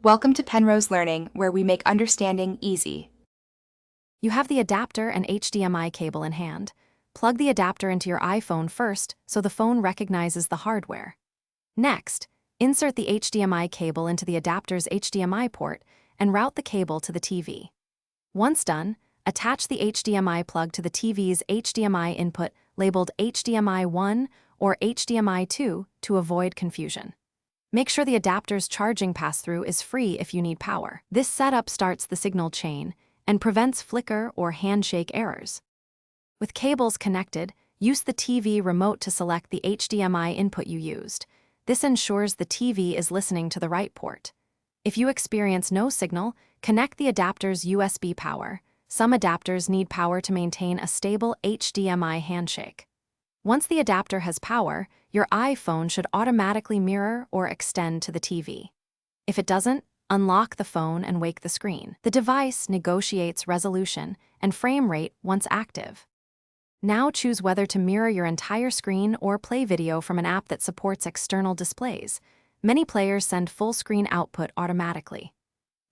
Welcome to Penrose Learning, where we make understanding easy. You have the adapter and HDMI cable in hand. Plug the adapter into your iPhone first so the phone recognizes the hardware. Next, insert the HDMI cable into the adapter's HDMI port and route the cable to the TV. Once done, attach the HDMI plug to the TV's HDMI input labeled HDMI 1 or HDMI 2 to avoid confusion. Make sure the adapter's charging pass-through is free if you need power. This setup starts the signal chain and prevents flicker or handshake errors. With cables connected, use the TV remote to select the HDMI input you used. This ensures the TV is listening to the right port. If you experience no signal, connect the adapter's USB power. Some adapters need power to maintain a stable HDMI handshake. Once the adapter has power, your iPhone should automatically mirror or extend to the TV. If it doesn't, unlock the phone and wake the screen. The device negotiates resolution and frame rate once active. Now choose whether to mirror your entire screen or play video from an app that supports external displays. Many players send full-screen output automatically.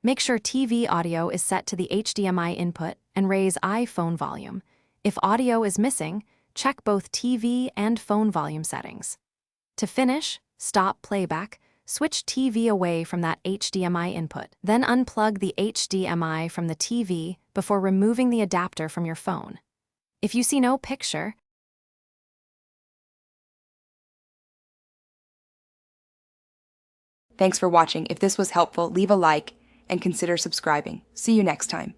Make sure TV audio is set to the HDMI input and raise iPhone volume. If audio is missing, check both TV and phone volume settings. To finish, stop playback, switch TV away from that HDMI input. Then unplug the HDMI from the TV before removing the adapter from your phone. If you see no picture, Thanks for watching. If this was helpful, leave a like and consider subscribing. See you next time.